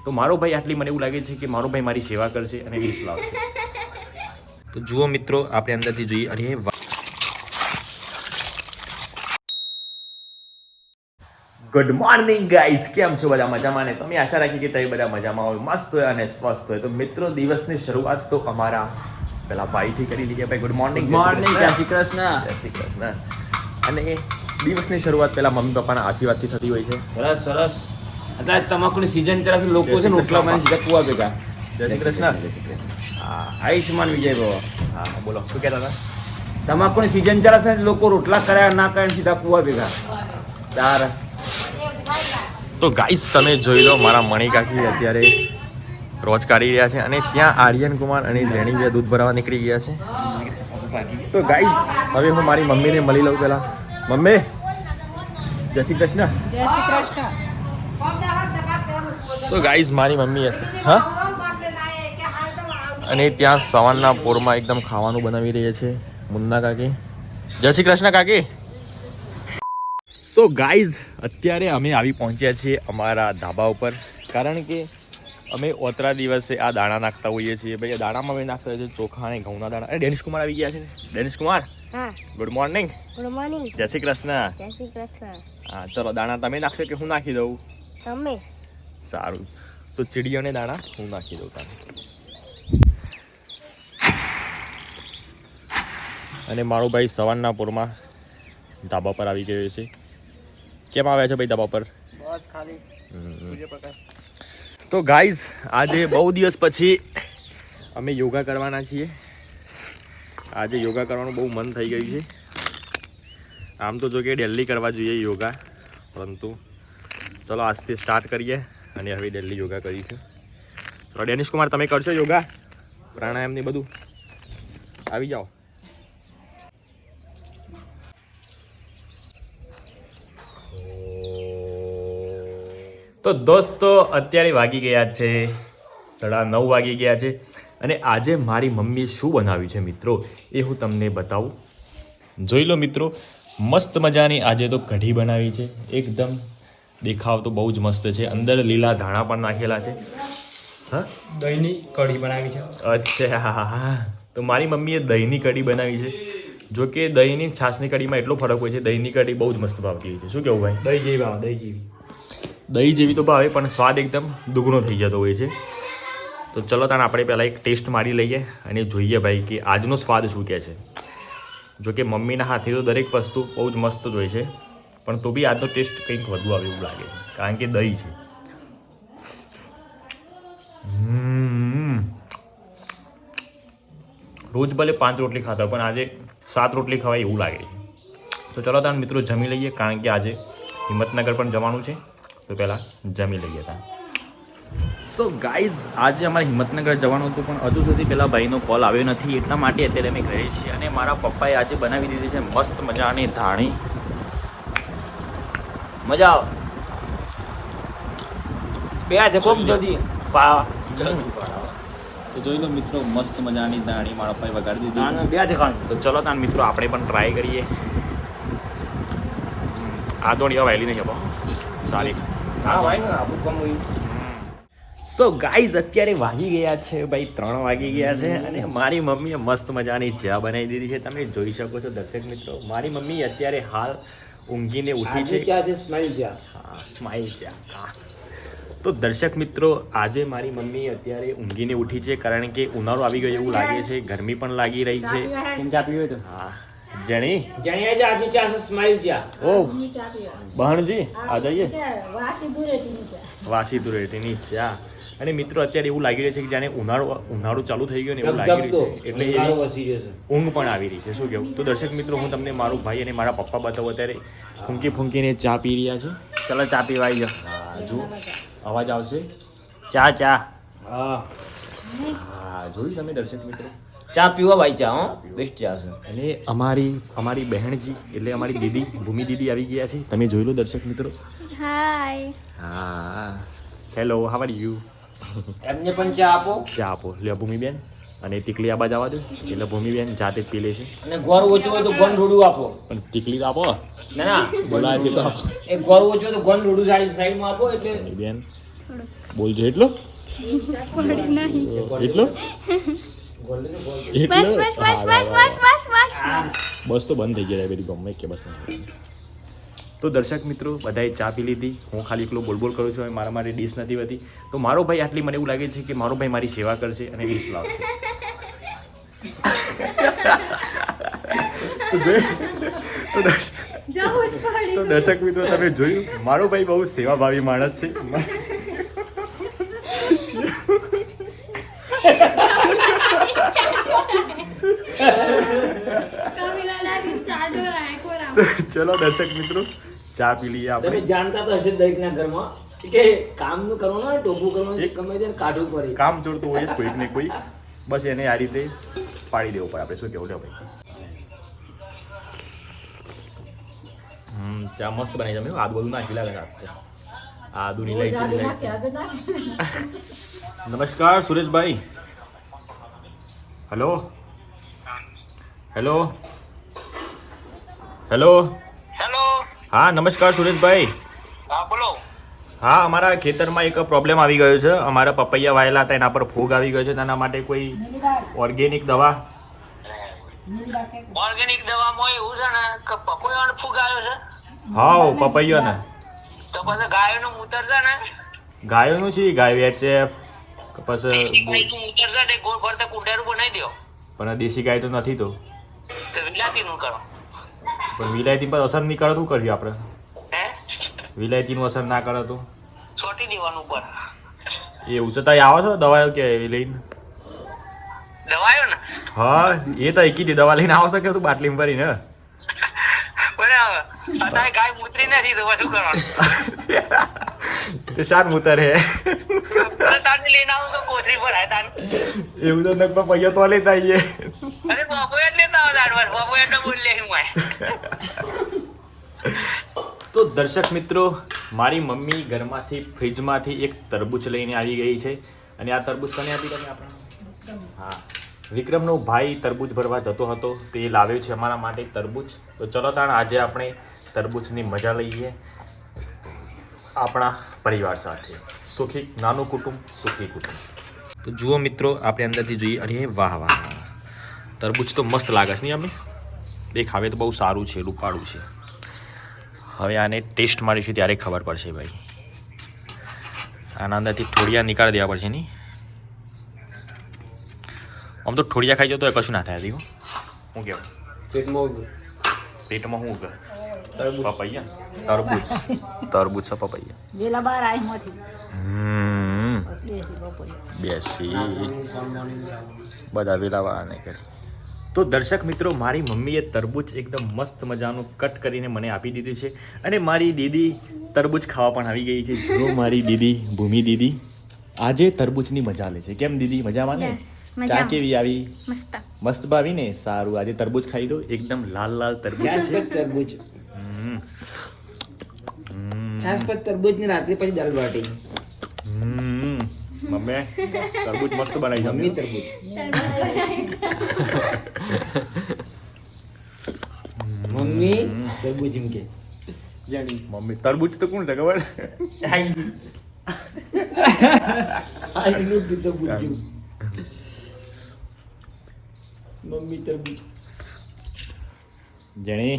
તો મારો ભાઈ આટલી મને એવું લાગે છે કે મારો ભાઈ મારી સેવા કરશે અને ડીશ લાવશે. તો જુઓ મિત્રો, આપણે અંદરથી જોઈએ. અરે ગુડ મોર્નિંગ ગાઈસ, કેમ છો બધા? મજામાં ને? તમે આશા રાખી કે તમે બધા મજામાં હોય, મસ્ત હોય અને સ્વસ્થ હોય. તો મિત્રો, દિવસની શરૂઆત તો અમારા પેલા ભાઈથી કરી લઈએ. ભાઈ ગુડ મોર્નિંગ. જય શ્રી કૃષ્ણ. જય શ્રી કૃષ્ણ. અને દિવસની શરૂઆત પેલા મમ્મી પપ્પાના આશીર્વાદથી થતી હોય છે. સરસ સરસ. અત્યારે તમાકુની સીઝન ચાલે છે, લોકો છે ને રોટલા સીધા કુવા ભેગા. જય શ્રી કૃષ્ણ. હા, આયુષ્માન વિજય ભવ. હા બોલો, શું કહેતા હતા? તમાકુની સીઝન ચાલે છે, લોકો રોટલા કર્યા ના કર્યા સીધા કુવા ભેગા. તાર તો ગાઈસ, તમે જોઈ લો, મારા મણિકાકી અત્યારે રોજ કાઢી રહ્યા છે અને ત્યાં આર્યન કુમાર અને રેણી દૂધ ભરાવા નીકળી ગયા છે. તો ગાઈસ, હવે હું મારી મમ્મીને મળી લઉં પેલા. મમ્મી, જય શ્રી કૃષ્ણ. જય શ્રી કૃષ્ણ. સો ગાઈસ, મારી મમ્મી હા અને ત્યાં સવારના પોરમાં એકદમ ખાવાનું બનાવી રહી છે મુન્ના કાકી. જય શ્રી કૃષ્ણ કાકી. સો ગાઈઝ, અત્યારે અમે આવી પહોંચ્યા છીએ અમારા ધાબા ઉપર, કારણ કે અમે ઓતરા દિવસે આ દાણા નાખતા હોઈએ છીએ. ભાઈ, દાણામાં અમે નાખતા હોઈએ છીએ ચોખા અને ઘઉંના દાણા. અરે ડેનિશ કુમાર આવી ગયા છે. ડેનિશ કુમાર, હા, ગુડ મોર્નિંગ. Good morning. જય શ્રી કૃષ્ણ. જય શ્રી કૃષ્ણ. હા, ચલો, દાણા તમે નાખશો કે હું નાખી દઉં? તમે સારું, તો ચીડીઓને દાણા હું નાખી દઉં તારે. અને મારો ભાઈ સવારના પોરમાં ધાબા પર આવી ગયો છે. કેમ આવ્યા છે ભાઈ ધાબા પર? બસ ખાલી સૂર્યપ્રકાશ. તો ગાઈઝ, આજે બહુ દિવસ પછી અમે યોગા કરવાના છીએ. આજે યોગા કરવાનું બહુ મન થઈ ગયું છે. આમ તો જો કે ડેલી કરવા જોઈએ યોગા, પરંતુ ચલો આજથી સ્ટાર્ટ કરીએ અને હવે ડેલી યોગા કરીશું. ચલો ડેનિશ કુમાર, તમે કરશો યોગા, પ્રાણાયામ ને બધું? આવી જાઓ. તો દોસ્તો, અત્યારે વાગી ગયા છે 9:30 વાગી ગયા છે અને આજે મારી મમ્મીએ શું બનાવ્યું છે મિત્રો, એ હું તમને બતાવું. જોઈ લો મિત્રો, મસ્ત મજાની આજે તો કઢી બનાવી છે. એકદમ દેખાવ તો બહુ જ મસ્ત છે. અંદર લીલા ધાણા પણ નાખેલા છે. હા, દહીંની કઢી બનાવી છે. અચ્છા, હા. તો મારી મમ્મીએ દહીંની કઢી બનાવી છે. જો કે દહીંની છાશની કઢીમાં એટલો ફરક હોય છે. દહીંની કઢી બહુ જ મસ્ત ભાવતી હોય છે. શું કેવું ભાઈ? દહીં જેવી ભાવ, દહીં જેવી. દહીં જેવી તો ભાવે, પણ સ્વાદ એકદમ દુગણો થઈ જતો હોય છે. તો ચલો તાણ આપણે પહેલાં એક ટેસ્ટ મારી લઈએ અને જોઈએ ભાઈ કે આજનો સ્વાદ શું કહે છે. જો કે મમ્મીના હાથની તો દરેક વસ્તુ બહુ જ મસ્ત જ હોય છે, પણ તો બી આજનો ટેસ્ટ કંઈક વધુ આવે એવું લાગે છે, કારણ કે દહીં છે. રોજ ભલે 5 રોટલી ખાતા, પણ આજે 7 રોટલી ખવાય એવું લાગે છે. તો ચલો તાણ મિત્રો જમી લઈએ, કારણ કે આજે હિંમતનગર પણ જવાનું છે. તો પહેલાં જમી લઈએ ત્યાં. સો ગાઈઝ, આજે અમારે હિંમતનગર જવાનું હતું, પણ હજુ સુધી પેલા ભાઈનો કોલ આવ્યો નથી, એટલા માટે અત્યારે અમે ઘરે છીએ. અને મારા પપ્પાએ આજે બનાવી દીધી છે મસ્ત મજાની ધાણી. મજા આવે. બે હાથે કોક જલ્દી પા. તો જોઈ લો મિત્રો, મસ્ત મજાની ધાણી મારા પપ્પાએ વગાડી દીધી. બે હાથે ખાવાનું. તો ચલો તાન મિત્રો આપણે પણ ટ્રાય કરીએ. આદોણી વાયલી નહીં આપો, સારી છે. હા ભાઈ ને આબુ કમ હોય. સો ગાઈઝ, અત્યારે વાગી ગયા છે ભાઈ 3 વાગી ગયા છે અને મારી મમ્મીએ મસ્ત મજાની ચા બનાવી દીધી છે. તમે જોઈ શકો છો દર્શક મિત્રો, મારી મમ્મી અત્યારે હાલ ઊંઘીને ઉઠી છે. ચા છે સ્માઈલ ચા. હા, સ્માઈલ ચા. હા. તો દર્શક મિત્રો, આજે મારી મમ્મી અત્યારે ઊંઘીને ઉઠી છે, કારણ કે ઉનાળો આવી ગયો એવું લાગે છે, ગરમી પણ લાગી રહી છે. કેમ ચા પીવી હોય તો? હા જણી જણી આજે આજની ચા છે સ્માઈલ ચા. ઓ બહણજી, આ જઈએ. વાસી દુરેટીની ચા. વાસી ધુરેટીની ચા. અને મિત્રો અત્યારે એવું લાગી રહ્યું છે કે જાણે ઉનાળો ચાલુ થઈ ગયો ને એવું લાગી રહ્યું છે, એટલે ઉનાળો એવી વસી જશે. ઊંઘ પણ આવી રહી છે. શું કેવું? તો દર્શક મિત્રો, હું તમને મારું ભાઈ અને મારા પપ્પા બતાવું. અત્યારે ફૂંકી ફૂંકીને ચા પી રહ્યા છે. ચાલો ચા પીવા આવી જાઓ. હા, જો અવાજ આવશે. ચા ચા. હા, હા, જોયું તમે દર્શક મિત્રો. ચા પીવા ભાઈ, ચા હો બેસ્ટ ચા છે. અને અમારી બહેનજી એટલે અમારી દીદી ભૂમિ દીદી આવી ગયા છે. તમે જોઈ લો દર્શક મિત્રો. હાય. હા, હેલો, હાવ આર યુ? એમને પણ ચા આપો. ચા આપો. લે ભૂમિબેન, અને તીકલી આબા જવા દો, એટલે ભૂમિબેન જાતે જ પી લે છે. અને ગોર ઓછું હોય તો ગોન રોડું આપો. પણ તીકલી તો આપો. ના ના, બોલાય છે તો આપો. એક ગોર ઓછું હોય તો ગોન રોડું સાઈડમાં આપો એટલે ભૂમિબેન બોલજો એટલો એટલો બસ બસ બસ બસ બસ બસ બસ બસ તો બંધ થઈ ગયા બધી ગમે કે બસ તો દર્શક મિત્રો બધાએ ચા પી લીધી હું ખાલી એકલો બોલ બોલ કરું છું મારા માટે ડીશ નથી હોતી તો મારો ભાઈ આટલી મને એવું લાગે છે કે મારો ભાઈ મારી સેવા કરશે અને ડીશ લાવશે તો દર્શક મિત્રો તમે જોયું મારો ભાઈ બહુ સેવાભાવી માણસ છે ચલો દર્શક મિત્રો ચા પી લઈએ તમે આપણે જાણતા તો હશે દરેકના ઘરમાં કે કામનું કરવાનું હોય ટોપું કરવાનું હોય, ગમે તેને કાઢવું પડે. કામ જોડતું હોય જ કોઈક ને કોઈ બસ એને આ રીતે પાડી દેવું પડે આપણે શું કેવું લે ભાઈ ચા મસ્ત બનાવી તમે આદુ બધું નાખી લાગે આદુ ઇલાયચી નમસ્કાર Sureshbhai hello hello hello hello. હા નમસ્કાર સુરેશભાઈ હા બોલો. હા અમારા ખેતરમાં એક પ્રોબ્લેમ આવી ગયો છે અમારા પપૈયા વાયેલા હતા એના પર ફૂગ આવી ગયો છે તેના માટે કોઈ ઓર્ગેનિક દવા ઓર્ગેનિક દવામાં એવું છે ને કે પપૈયાનો ફૂગ આવ્યો છે હા પપૈયો ને તો પછી ગાયોનું મૂતર છે ને ગાયોનું છે ગાય વેચે પછી દેશી ગાયનું મૂતર છે ને ગોળ ફરતે કુંડારું બનાવી દો પણ દેશી ગાય તો નથી તો વિલાતીનું કરો. પણ વિલાયતી પર અસર નહીં કરે શું કર્યું આપણે હે વિલાયતીનું અસર ના કરે તો છોટી દેવાનું ઉપર એવું છે ત્યાં આવો છો દવા કે લઈને દવાયો ને હા એ તો એકી દી દવા લઈને આવો છો કે શું બાટલીમાં ભરીને પણ અત્યારે ગાય મૂતરી નથી તો શું કરવાનું તે શાર મુતર હે તાને લઈને આવું તો કોથળી ભરાય તાને એવું તો નક પપૈયા તો લેતા આવીએ અરે પપૈયા જ લેતા આવો દાડવાર પપૈયા તો બોલ લે હું તો દર્શક મિત્રો મારી મમ્મી ઘરમાંથી ફ્રીજમાંથી એક તરબૂચ લઈને આવી ગઈ છે અને આ તરબૂચ કને હતી તમે આપણે હા વિક્રમનો ભાઈ તરબૂચ ભરવા જતો હતો તે લાવ્યો છે અમારા માટે તરબૂચ તો ચલો તાણ આજે આપણે તરબૂચની મજા લઈએ આપણા પરિવાર સાથે સુખી નાનું કુટુંબ સુખી કુટુંબ તો જુઓ મિત્રો આપણે અંદરથી જોઈએ અરે વાહ વાહ તરબૂચ તો મસ્ત લાગે છે નહીં અમે દેખાવે તો બહુ સારું છે રૂપાળું છે હવે આને ટેસ્ટ મારીશું ત્યારે ખબર પડશે ભાઈ આના અંદરથી ઠોડિયા નીકાળી દેવા પડશે નહીં આમ તો ઠોડિયા ખાઈ જતો કશું ના થાય દીવો શું કહેવું પેટમાં શું ઉગે પપૈયા તરબૂચ તરબૂચ છે પપૈયા વેલા બાર આઈ મોથી બેસી બધા વેલાવાળા નહીં કરી તો દર્શક મિત્રો મારી મમ્મીએ તરબૂચ એકદમ મસ્ત મજાનું કટ કરીને મને આપી દીધું છે અને મારી દીદી તરબૂચ ખાવા પણ આવી ગઈ છે જો મારી દીદી ભૂમિ દીદી આજે તરબૂચની મજા લે છે કેમ દીદી મજામાં ને Yes, ચા મજામાં. કેવી આવી મસ્ત મસ્ત ભાવી ને સારું આજે તરબૂચ ખાઈ દો એકદમ લાલ લાલ તરબૂચ છાશ છે પર તરબૂચ, હમ. છાશ પર તરબૂચ ને રાત્રે પછી દાળ બાટી. હમ. મમ્મી તરબૂચ મસ્ત બનાવી મમ્મી છે તરબૂચ. મમ્મી તરબૂચ એમ કે જાણી મમ્મી તરબૂચ તો કોણ છે ખબર આઈનું તરબૂચ જેવું. મમ્મી તરબૂચ. જેની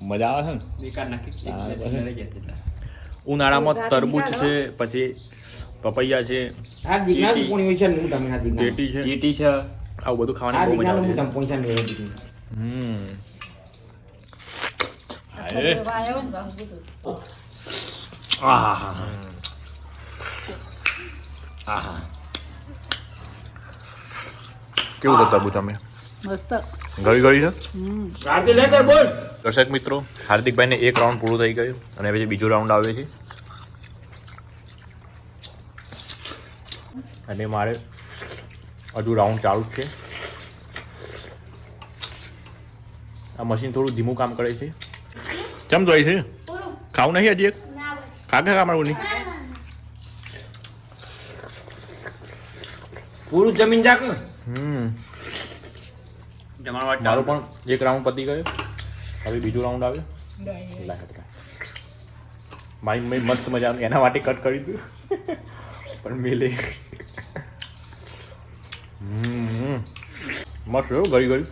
મજા આવે છે ને ઉનાળામાં તરબૂચ છે પછી પપૈયા છે આ દીકરાનું પોણી હોય છે ને હું તમે આ દીકરાનું. ટેટી છે આવું બધું આ ખાવાની બહુ મજા દીકરાનું હું આવે તમે પોણી છે ને મેળવી દીધું. હમ આવ્યો ને બાપુ બધું આહા આહા કેવું છે તરબૂચ તમે મસ્ત ગળી ગળી છે રાતે લે તરબૂચ. દર્શક મિત્રો હાર્દિકભાઈને એક રાઉન્ડ પૂરું થઈ ગયું અને પછી બીજો રાઉન્ડ આવે છે અને મારે હજુ રાઉન્ડ ચાલુ જ છે આ મશીન થોડું ધીમું કામ કરે છે કેમ જોઈએ છે ખાવું નહીં હજી એક ખાગા કામડું નહીં પૂરું જમીન જાક. મારો પણ એક રાઉન્ડ પતી ગયો હવે બીજો રાઉન્ડ આવ્યો મારી મમ્મી મસ્ત મજાનું એના માટે કટ કરી દીધું પણ મિલે મસ્ત ગળી ગળી.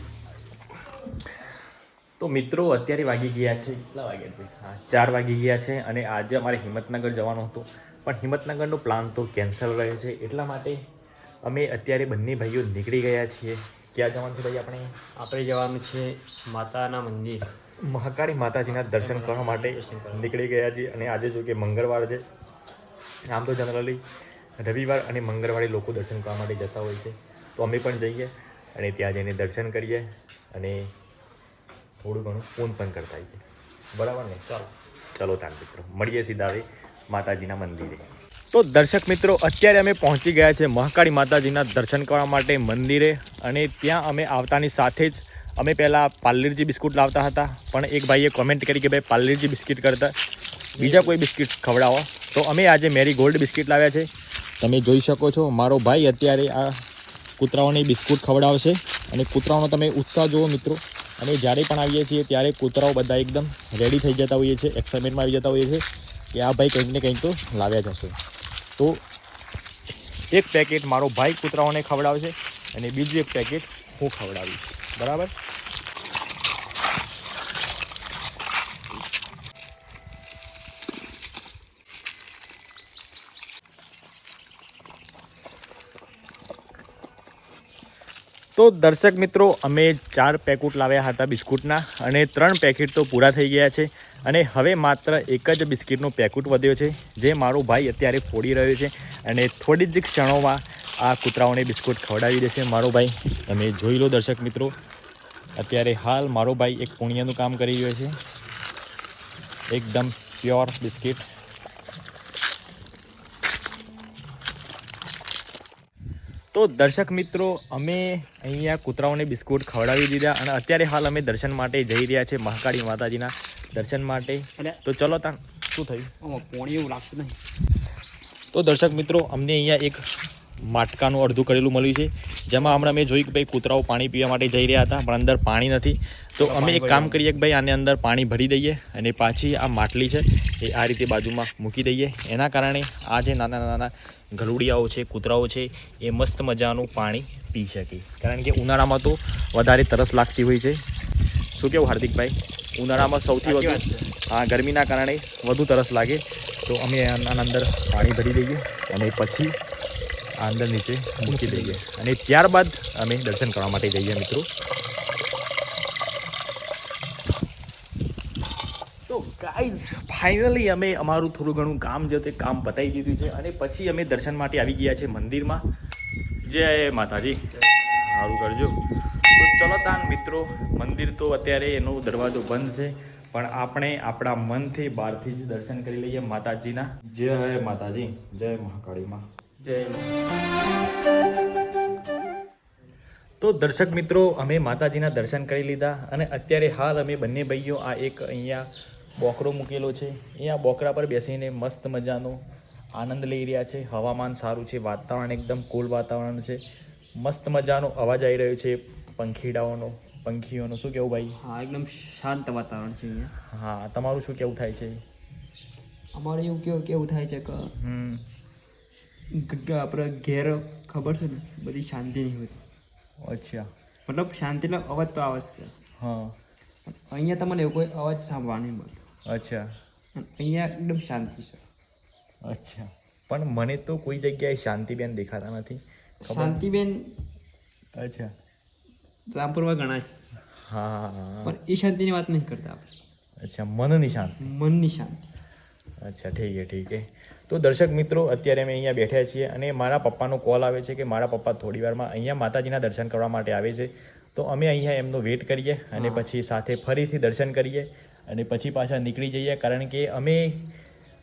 તો મિત્રો અત્યારે વાગી ગયા છે, કેટલા વાગ્યા છે? હા, 4 વાગી ગયા છે અને આજે અમારે હિંમતનગર જવાનું હતું, પણ હિંમતનગરનો પ્લાન તો કેન્સલ રહ્યો છે. એટલા માટે અમે અત્યારે બંને ભાઈઓ નીકળી ગયા છીએ. ક્યાં જવાનું છે ભાઈ આપણે? આપણે જવાનું છે માતાના મંદિર, મહાકાળી માતાજીના દર્શન કરવા માટે નીકળી ગયા છીએ. અને આજે જો કે મંગળવાર છે, આમ તો જનરલી રવિવાર અને મંગળવારે લોકો દર્શન કરવા માટે જતા હોય છે, તો અમે પણ જઈએ અને ત્યાં જઈને દર્શન કરીએ અને થોડું ઘણું પૂન પણ કરતા આવીએ. બરાબર ને? ચલો તાર મિત્રો મળીએ સીધા હવે માતાજીના મંદિરે. તો દર્શક મિત્રો અત્યારે અમે પહોંચી ગયા છે મહાકાળી માતાજીના દર્શન કરવા માટે મંદિરે. અને ત્યાં અમે આવતાની સાથે જ અમે પહેલાં પાર્લેજી બિસ્કુટ લાવતા હતા, પણ એક ભાઈએ કોમેન્ટ કરી કે ભાઈ પાર્લેજી બિસ્કિટ કરતાં બીજા કોઈ બિસ્કિટ ખવડાવો, તો અમે આજે મેરી ગોલ્ડ બિસ્કિટ લાવ્યા છે. તમે જોઈ શકો છો મારો ભાઈ અત્યારે આ કૂતરાઓની બિસ્કુટ ખવડાવશે અને કૂતરાઓનો તમે ઉત્સાહ જુઓ મિત્રો. અને જ્યારે પણ આવીએ છીએ ત્યારે કૂતરાઓ બધા એકદમ રેડી થઈ જતા હોઈએ છીએ, એક્સાઇટમેન્ટમાં આવી જતા હોઈએ છીએ કે આ ભાઈ કંઈક ને કંઈક તો લાવ્યા જ હશે. તો એક પેકેટ મારો ભાઈ કૂતરાઓને ખવડાવશે અને બીજું એક પેકેટ હું ખવડાવીશ. બરાબર? તો દર્શક મિત્રો અમે 4 પેકેટ લાવ્યા હતા બિસ્કુટના અને 3 પેકેટ તો પૂરા થઈ ગયા છે અને હવે માત્ર એક જ બિસ્કિટનો પેકેટ વધ્યો છે, જે મારો ભાઈ અત્યારે ફોડી રહ્યો છે અને થોડી જ ક્ષણોમાં આ કૂતરાઓને બિસ્કુટ ખવડાવી દેશે મારો ભાઈ. તમે જોઈ લો દર્શક મિત્રો, અત્યારે હાલ મારો ભાઈ એક પુણ્યનું કામ કરી રહ્યો છે, એકદમ પ્યોર બિસ્કિટ. તો દર્શક મિત્રો અમે અહીંયા કૂતરાઓને બિસ્કુટ ખવડાવી દીધા અને અત્યારે હાલ અમે દર્શન માટે જઈ રહ્યા છીએ મહાકાળી માતાજીના દર્શન માટે. તો ચલો તાન શું થયું? પોણી એવું લાગતું નહીં. તો દર્શક મિત્રો અમને અહીંયા એક માટકાનું અડધું કરેલું મળ્યું છે, જેમાં હમણાં મેં જોયું કે ભાઈ કૂતરાઓ પાણી પીવા માટે જઈ રહ્યા હતા પણ અંદર પાણી નથી. તો અમે એક કામ કરીએ કે ભાઈ આને અંદર પાણી ભરી દઈએ અને પાછી આ માટલી છે એ આ રીતે બાજુમાં મૂકી દઈએ. એના કારણે આ જે નાના નાના ગલુડિયાઓ છે, કૂતરાઓ છે, એ મસ્ત મજાનું પાણી પી શકે. કારણ કે ઉનાળામાં તો વધારે તરસ લાગતી હોય છે. શું કેવું હાર્દિકભાઈ? ઉનાળામાં સૌથી વધુ ગરમીના કારણે વધુ તરસ લાગે. તો અમે આના અંદર પાણી ભરી દઈએ અને પછી આ અંદર નીચે મૂકી દઈએ અને ત્યારબાદ અમે દર્શન કરવા માટે જઈએ મિત્રો. સો ગાઈઝ ફાઇનલી અમે અમારું થોડું ઘણું કામ જે હતું એ કામ પતાવી દીધું છે અને પછી અમે દર્શન માટે આવી ગયા છે મંદિરમાં. જય માતાજી, સારું કરજો. તો ચલો તાન મિત્રો, મંદિર તો અત્યારે એનો દરવાજો બંધ છે, પણ આપણે આપણા મનથી બહારથી જ દર્શન કરી લઈએ માતાજીના. જય માતાજી, જય મહાકાળીમાં. તો દર્શક મિત્રો અમે માતાજીના દર્શન કરી લીધા અને અત્યારે હાલ અમે બંને ભાઈઓ આ એક અહીંયા બોકરો મૂકેલો છે, અહીંયા બોકરા પર બેસીને મસ્ત મજાનો આનંદ લઈ રહ્યા છે. હવામાન સારું છે, વાતાવરણ એકદમ કુલ વાતાવરણ છે, મસ્ત મજાનો અવાજ આવી રહ્યો છે પંખીઓનો. શું કેવું ભાઈ? હા, એકદમ શાંત વાતાવરણ છે અહીંયા. હા, તમારું શું કેવું થાય છે? અમારે એવું કેવું થાય છે કે આપણે ઘેર ખબર છે ને બધી શાંતિ નહીં હોતી. અચ્છા, મતલબ શાંતિનો અવાજ તો આવે જ છે. હા. અહીંયા તમને એવું કોઈ અવાજ સાંભળવા નહીં મળતો. અચ્છા. અહીંયા એકદમ શાંતિ છે. અચ્છા, પણ મને તો કોઈ જગ્યાએ શાંતિબેન દેખાતા નથી. શાંતિબેન અચ્છા, રામપુરમાં ઘણા છે. હા, પણ એ શાંતિની વાત નહીં કરતા આપણે. અચ્છા, મનની શાંતિ. મનની શાંતિ. અચ્છા, ઠીક છે. તો દર્શક મિત્રો અત્યારે અમે અહીંયા બેઠ્યા છીએ અને મારા પપ્પાનો કોલ આવે છે કે મારા પપ્પા થોડી વારમાં અહીંયા માતાજીના દર્શન કરવા માટે આવે છે. તો અમે અહીંયા એમનો વેઇટ કરીએ અને પછી સાથે ફરીથી દર્શન કરીએ અને પછી પાછા નીકળી જઈએ. કારણ કે અમે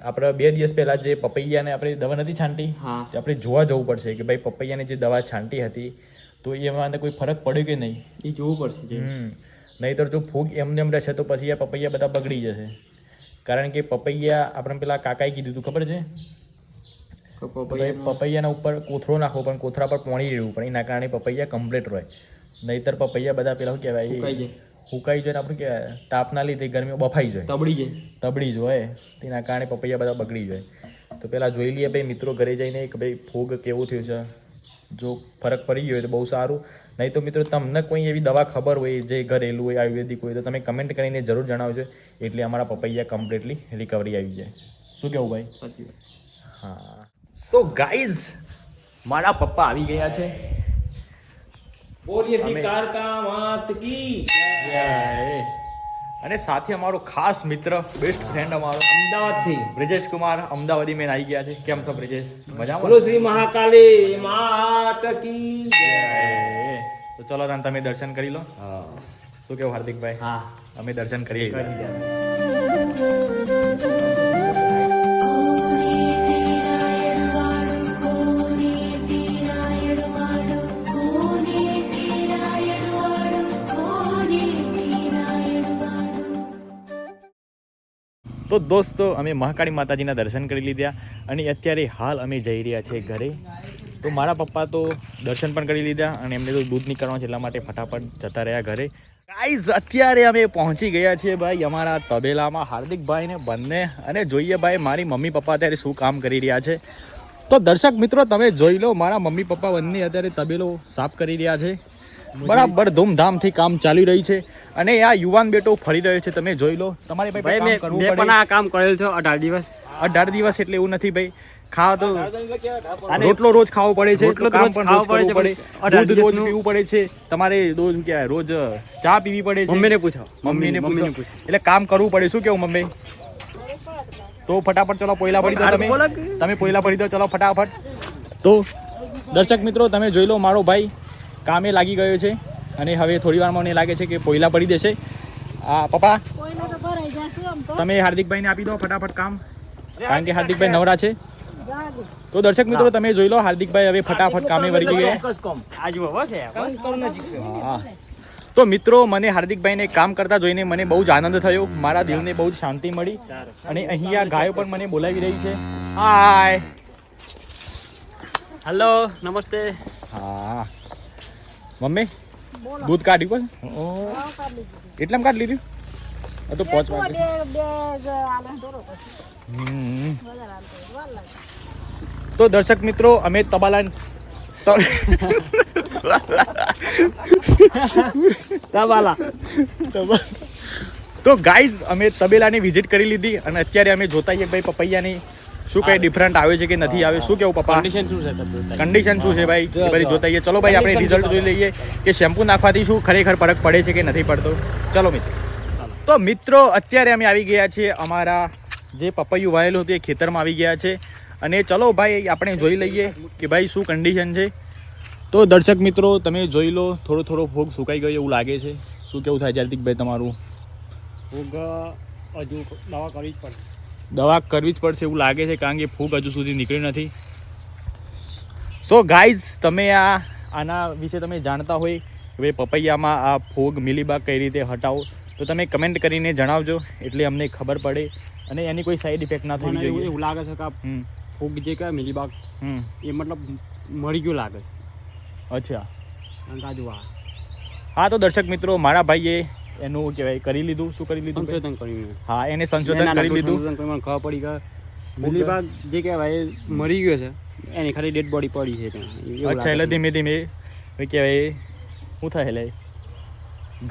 આપણે 2 દિવસ પહેલાં જે પપૈયાને આપણે દવા નથી છાંટી, આપણે જોવા જવું પડશે કે ભાઈ પપૈયાને જે દવા છાંટી હતી તો એમાં કોઈ ફરક પડ્યો કે નહીં, એ જોવું પડશે. નહીંતર જો ફૂગ એમને એમ રહેશે તો પછી આ પપૈયા બધા બગડી જશે. કારણ કે પપૈયા આપણે પેલા કાકાએ કીધું હતું ખબર છે, પપૈયાના ઉપર કોથળો નાખવો પણ કોથળા પર પોણી રહેવું પણ એના કારણે પપૈયા કમ્પ્લીટ રહે. નહીંતર પપૈયા બધા પેલા શું કહેવાય સુકાઈ જાય ને આપણે કહેવાય તાપના લીધે ગરમીમાં બફાઈ જાય, તબડી જાય તેના કારણે પપૈયા બધા બગડી જાય. તો પહેલાં જોઈ લઈએ ભાઈ મિત્રો ઘરે જઈને કે ભાઈ ફૂગ કેવું થયું છે. જો ફરક પડી ગયો હોય તો બહુ સારું, નહીં તો મિત્રો તમને કોઈ એવી દવા ખબર હોય જે ઘરેલું હોય આયુર્વેદિક હોય તો તમે કમેન્ટ કરીને જરૂર જણાવજો, એટલે અમારા પપૈયા કમ્પ્લીટલી રિકવરી આવી જાય. શું કહેવું ભાઈ? સાચી વાત. હા. સો ગાઈઝ મારા પપ્પા આવી ગયા છે. બોલીએ શ્રી કારકા માત કી જય. અને સાથે અમારો ખાસ મિત્ર બેસ્ટ ફ્રેન્ડ અમારો અમદાવાદથી બ્રિજેશ કુમાર અમદાવાદી મેન આવી ગયા છે. કેમ છો બ્રિજેશ? મજામાં? બોલો શ્રી મહાકાલી માત કી જય. તો ચલો તાન તમે દર્શન કરી લો. હા શું કેવું હાર્દિકભાઈ? હા અમે દર્શન કરીએ. તો દોસ્તો અમે મહાકાળી માતાજીના દર્શન કરી લીધા અને અત્યારે હાલ અમે જઈ રહ્યા છીએ ઘરે. તો મારા પપ્પા તો દર્શન પણ કરી લીધા અને એમને તો દૂધ નીકળવાનું છે એટલા માટે ફટાફટ જતા રહ્યા ઘરે. ગાઈઝ અત્યારે અમે પહોંચી ગયા છીએ ભાઈ અમારા તબેલામાં હાર્દિકભાઈને બંને, અને જોઈએ ભાઈ મારી મમ્મી પપ્પા અત્યારે શું કામ કરી રહ્યા છે. તો દર્શક મિત્રો તમે જોઈ લો મારા મમ્મી પપ્પા બંને અત્યારે તબેલો સાફ કરી રહ્યા છે. બરાબર ધૂમધામથી કામ ચાલી રહી છે અને આ યુવાન બેટો ફરી રહ્યો છે. તમે જોઈ લો. તમારે ભાઈ કામ કરવું મેં પડે. પણ આ કામ કરેલ છે 18 દિવસ. 18 દિવસ એટલે એવું નથી ભાઈ, ખાવા તો રોટલો રોજ ખાવો પડે છે, રોટલો કામ રોજ પણ ખાવો રોજ કરવું પડે છે, પડે, 18 દૂધ રોજ દિવસનું. પીવું પડે છે, તમારે રોજ કહેવાય રોજ ચા પીવી પડે છે. મમ્મીને પૂછો. મમ્મીને પૂછો. એટલે કામ કરવું પડે. શું કેવું મમ્મી? તો ફટાફટ ચલો પોયલા ભરી દો. તમે પોયલા ભરી દો ચલો ફટાફટ. તો દર્શક મિત્રો તમે જોઈ લો મારો ભાઈ કામે લાગી ગયો છે અને હવે થોડી વારમાં મને લાગે છે કે પોયલા ભરી દેશે. આ પપ્પા તમે હાર્દિકભાઈને આપી દો ફટાફટ કામ, કારણ કે હાર્દિકભાઈ નવરા છે. તો દર્શક મિત્રો તમે જોઈ લો હાર્દિકભાઈ હવે ફટાફટ કામે વળી ગયા. હા. તો મિત્રો મને હાર્દિકભાઈને કામ કરતા જોઈને મને બહુ જ આનંદ થયો, મારા દિલને બહુ જ શાંતિ મળી. અને અહીંયા ગાયો પણ મને બોલાવી રહી છે. હાય. હેલો, નમસ્તે. હા મમ્મી દૂધ કાઢ્યું પણ એટલામાં કાઢી લીધું. તો પહોંચવા તો દર્શક મિત્રો અમે તબાલા તો ગાઈઝ અમે તબેલાની વિઝિટ કરી લીધી અને અત્યારે અમે જોતા છીએ ભાઈ પપૈયાની શું કઈ ડિફરન્ટ આવે છે કે નથી આવે. શું કેવું પપ્પા? કન્ડિશન શું છે? કન્ડિશન શું છે ભાઈ એ બધી જોતા છીએ. ચલો ભાઈ આપણે રિઝલ્ટ જોઈ લઈએ કે શેમ્પુ નાખવાથી શું ખરેખર ફરક પડે છે કે નથી પડતો. ચલો મિત્રો. તો મિત્રો અત્યારે અમે આવી ગયા છીએ અમારા જે પપૈયું વાયેલું હતું એ ખેતરમાં આવી ગયા છે અને ચલો ભાઈ આપણે જોઈ લઈએ કે ભાઈ શું કન્ડિશન છે. તો દર્શક મિત્રો તમે જોઈ લો થોડો થોડો ફૂગ સુકાઈ ગયો એવું લાગે છે. શું કેવું થાય છે હાર્દિકભાઈ તમારું? ફૂગ હજુ દવા કરવી જ પડે. દવા કરવી જ પડશે એવું લાગે છે કારણ કે ફૂગ હજુ સુધી નીકળી નથી. સો ગાઈઝ તમે આના વિશે તમે જાણતા હોય કે ભાઈ પપૈયામાં આ ફૂગ મિલીબાગ કઈ રીતે હટાવો તો તમે કમેન્ટ કરીને જણાવજો એટલે અમને ખબર પડે અને એની કોઈ સાઈડ ઇફેક્ટ ના થવી જોઈએ. એવું લાગે છે કે આ ફૂગ જે કે મિલીબાગ એ મતલબ મરી ગયું લાગે. અચ્છા. અંદાજુ હા તો દર્શક મિત્રો મારા ભાઈએ એનું કહેવાય કરી લીધું. શું કરી લીધું? સંશોધન કર્યું. હા એને સંશોધન કરી લીધું. મને ખબર પડી કે મિલીબાગ જે કહેવાય મરી ગયો છે એની ખાલી ડેડ બોડી પડી છે ત્યાં. અચ્છા એટલે ધીમે ધીમે કહેવાય શું થાય એટલે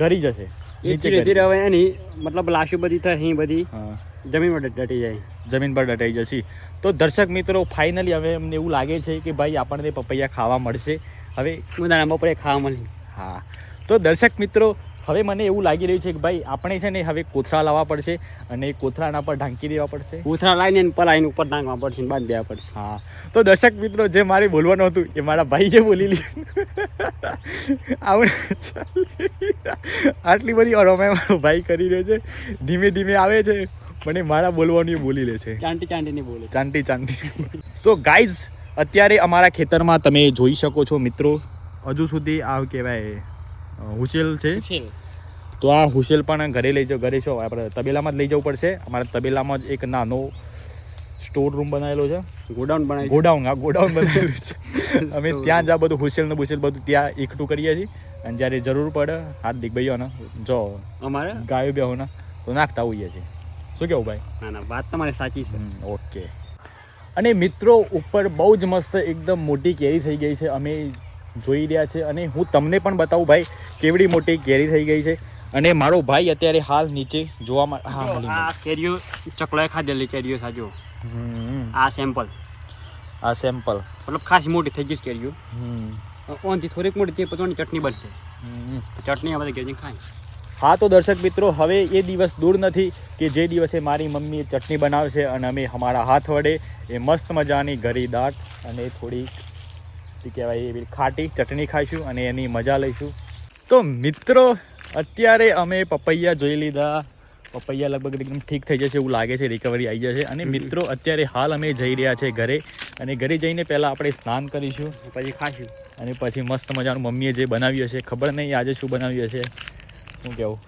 ઘરી જશે. ધીરે ધીરે હવે એની મતલબ લાશો બધી થાય અહીં બધી હા જમીન પર દટી જાય. જમીન પર દટાઈ જશે. તો દર્શક મિત્રો ફાઇનલી હવે અમને એવું લાગે છે કે ભાઈ આપણને પપૈયા ખાવા મળશે હવે. ઉનાળામાં બપોરે ખાવા મળી. હા તો દર્શક મિત્રો હવે મને એવું લાગી રહ્યું છે કે ભાઈ આપણે છે ને હવે કોથળા લાવવા પડશે અને કોથળાના પર ઢાંકી દેવા પડશે. ઉથરા લાઈને પલાઈને ઉપર નાખવા પડશે બાંધ દેવા પડશે. હા તો દર્શક મિત્રો જે મારે બોલવાનું હતું એ મારા ભાઈએ બોલી લીધું. આટલી બધી અરોમાં મારો ભાઈ કરી રહ્યો છે, ધીમે ધીમે આવે છે પણ મારા બોલવાનું એ બોલી લે છે. ચાંટી ચાંટીને બોલે. ચાંટી ચાંટી. સો ગાઈઝ અત્યારે અમારા ખેતરમાં તમે જોઈ શકો છો મિત્રો હજુ સુધી આ કહેવાય હુસેલ છે. તો આ હુસેલ પણ ઘરે લઈ જાઓ. ઘરે શું આપણે તબેલામાં જ લઈ જવું પડશે. અમારા તબેલામાં જ એક નાનો સ્ટોર રૂમ બનાવેલો છે. ગોડાઉન બનાવી. ગોડાઉન બનાવેલું છે. અમે ત્યાં જ આ બધું હુસેલ ને બુસેલ બધું ત્યાં એકઠું કરીએ છીએ અને જ્યારે જરૂર પડે હાર્દિક ભાઈઓને જો અમારે ગાયો બેહોને તો નાખતા હોઈએ છીએ. શું કેવું ભાઈ? ના ના વાત તમારી સાચી છે. ઓકે. અને મિત્રો ઉપર બહુ જ મસ્ત એકદમ મોટી કેરી થઈ ગઈ છે, અમે જોઈ રહ્યા છે અને હું તમને પણ બતાવું ભાઈ કેવડી મોટી કેરી થઈ ગઈ છે. અને મારો ભાઈ અત્યારે હાલ નીચે જોવામાં આ કેરીઓ ચકલાએ ખાધેલી કેરીઓ સાજો. આ સેમ્પલ મતલબ ખાસી મોટી થઈ ગઈ છે કેરીઓ. ઓનથી થોડીક મોટી તે પોતાની ચટણી બનશે. ચટણી આ બધી કેરી ખાય. હા તો દર્શક મિત્રો, હવે એ દિવસ દૂર નથી કે જે દિવસે મારી મમ્મી ચટણી બનાવશે અને અમે અમારા હાથ વડે એ મસ્ત મજાની ગરી દાટ અને થોડીક શું કહેવાય એવી ખાટી ચટણી ખાઈશું અને એની મજા લઈશું. તો મિત્રો અત્યારે અમે પપૈયા જોઈ લીધા. પપૈયા લગભગ એકદમ ઠીક થઈ જશે એવું લાગે છે, રિકવરી આવી જશે. અને મિત્રો અત્યારે હાલ અમે જઈ રહ્યા છે ઘરે, અને ઘરે જઈને પહેલાં આપણે સ્નાન કરીશું, પછી ખાશું અને પછી મસ્ત મજાનું મમ્મીએ જે બનાવ્યું હશે, ખબર નહીં આજે શું બનાવ્યું હશે, શું કહેવું,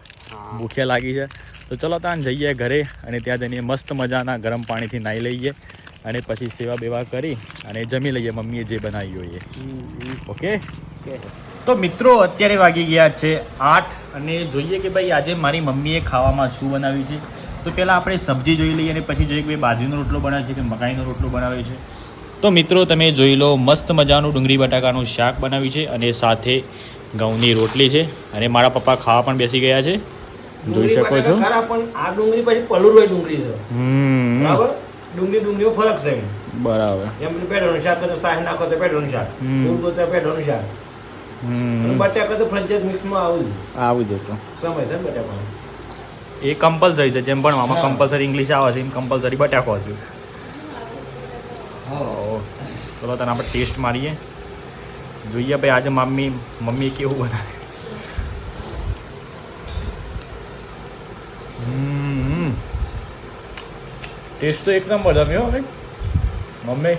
ભૂખ્યા લાગી છે. તો ચલો ત્યાં જઈએ ઘરે અને ત્યાં જઈને મસ્ત મજાના ગરમ પાણીથી નાહી લઈએ અને પછી સેવા બેવા કરી અને જમી લઈએ મમ્મીએ જે બનાવ્યું હોય એ. ઓકે. તો મિત્રો અત્યારે વાગી ગયા છે 8 અને જોઈએ કે ભાઈ આજે મારી મમ્મીએ ખાવામાં શું બનાવ્યું છે. તો પહેલાં આપણે સબ્જી જોઈ લઈએ અને પછી જોઈએ કે ભાઈ બાજરીનો રોટલો બનાવે છે કે મકાઈનો રોટલો બનાવે છે. તો મિત્રો તમે જોઈ લો, મસ્ત મજાનું ડુંગળી બટાકાનું શાક બનાવ્યું છે અને સાથે ઘઉંની રોટલી છે. અને મારા પપ્પા ખાવા પણ બેસી ગયા છે, જોઈ શકો છો. પણ આ ડુંગળી પછી પલુરોય ડુંગળી છે, બરાબર. ડુંગળીમાં ફરક છે. બરાબર. એમ પેઢોનું શાક તો સાહ નાખો તો પેઢોનું શાક, ડુંગળી તો પેઢોનું શાક, બટાકા તો ફરજિયાત મિક્સમાં આવું જ હતું. સમય છે બટાકા એ કમ્પલસરી છે, જેમ ભણવામાં કમ્પલસરી ઇંગ્લિશ આવે છે એમ કમ્પલસરી બટાકો હશે. ચલો તને આપણે ટેસ્ટ મારીએ, જોઈએ ભાઈ આજે મમ્મી કેવું બનાવે. ટેસ્ટ તો એક નંબર જમ્યો ભાઈ મમ્મી,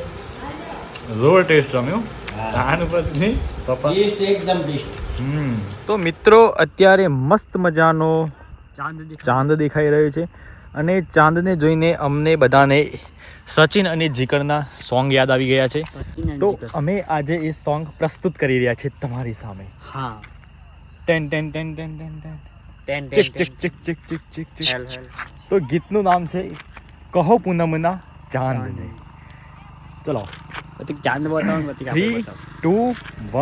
જોર ટેસ્ટ જમ્યો. આનું પછી નહીં પપ્પા એકદમ ટેસ્ટ. તો મિત્રો અત્યારે મસ્ત મજાનો ચાંદ દેખાઈ રહ્યો છે અને ચાંદને જોઈને અમને બધાને સચિન અને જીકરના સોંગ યાદ આવી ગયા છે. તો અમે આજે એ સોંગ પ્રસ્તુત કરી રહ્યા છીએ તમારી સામે. હા. Ten ten ten ten ten ten chick chick chick chick chick chick chick. તો ગીતનું નામ છે કહો પૂનમના ચાંદને. ચલો ચાંદ બતાવો. 3, 2,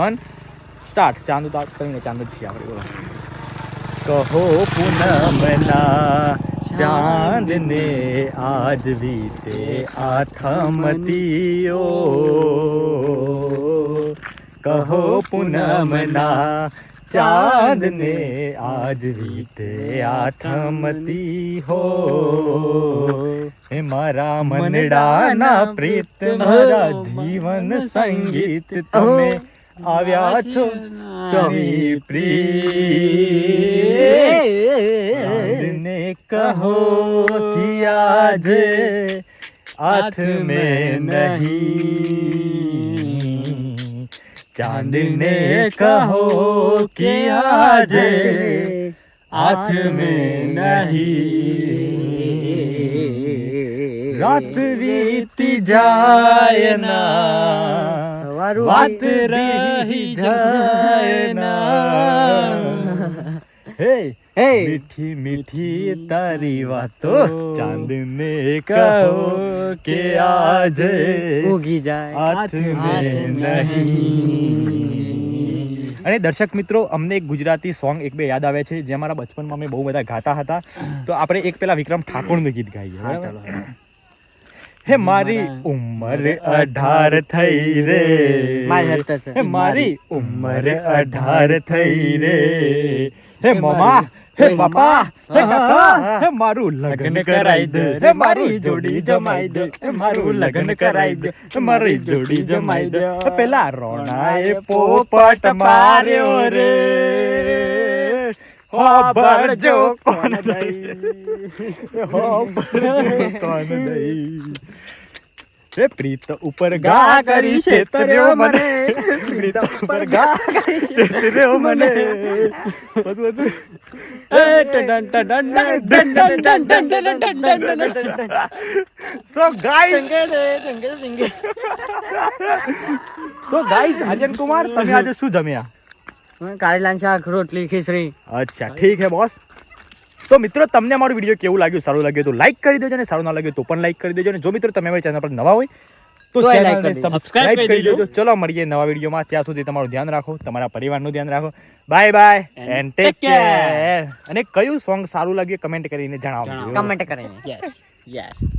1 સ્ટાર્ટ. ચાંદ ઉતાર કરીને ચાંદ જ છીએ આપણે. બોલો. કહો પૂનમના ચાંદને આજ વીતે આથમતીઓ, કહો પૂનમના ચાંદને આજ વીતે આથમતી હો. મારા મનડાના પ્રીત મારા જીવન સંગીત તમે આવ્યા છો કવિ પ્રિય. કહો कि आज हाथ में नहीं, चांद ने कहो कि आज हाथ में नहीं, रात बीती जाए ना बात रही जाए ना, हे मीठी मीठी तारी वातो चांद ने कहो કે આજ ઉગી જાય હાથ મેં નહીં. અને દર્શક મિત્રો અમને એક ગુજરાતી સોંગ એક બે યાદ આવે છે જે અમારા બચપનમાં અમે બહુ બધા ગાતા હતા. તો આપણે એક પેલા વિક્રમ ઠાકોરનું ગીત ગાઈએ. હે મારી ઉંમર 18 થઈ રે, હે મારી ઉંમર 18 થઈ રે, હે મમ્મા હે બાપા હે કાકા હે મારું લગ્ન કરાઈ દે, હે મારી જોડી જમાઈ દે, હે મારું લગ્ન કરાઈ દે, હે મારી જોડી જમાઈ દે. પેલા રોણાએ પોપટ માર્યો રે, હોબળજો કોણ દઈ, હોબળજો કોણ દઈ. એ પ્રીત ઉપર ગા કરી છેતર્યો મને, પ્રીત ઉપર ગા કરી છેતર્યો મને. બધું So guys, આર્યન કુમાર તમે આજે શું જમ્યા? કારેલાનું શાક, રોટલી, ખીચડી. અચ્છા ઠીક હે બોસ. તો મિત્રો તમને અમારું વિડીયો કેવું લાગ્યું? સારું લાગ્યું તો લાઈક કરી દેજો, અને સારું ના લાગ્યું તો પણ લાઈક કરી દેજો. અને જો મિત્રો તમે અમારી ચેનલ પર નવા હોય તો તોય like ચેનલને કરી દેજો. સબસ્ક્રાઇબ કરી દેજો. ચલો મળીએ નવા વિડીયોમાં. ત્યાં સુધી તમારું ધ્યાન રાખો, તમારા પરિવારનું ધ્યાન રાખો. Bye bye and take care. અને કયું સોંગ સારું લાગ્યું કમેન્ટ કરીને જણાવજો. કમેન્ટ કરીને યસ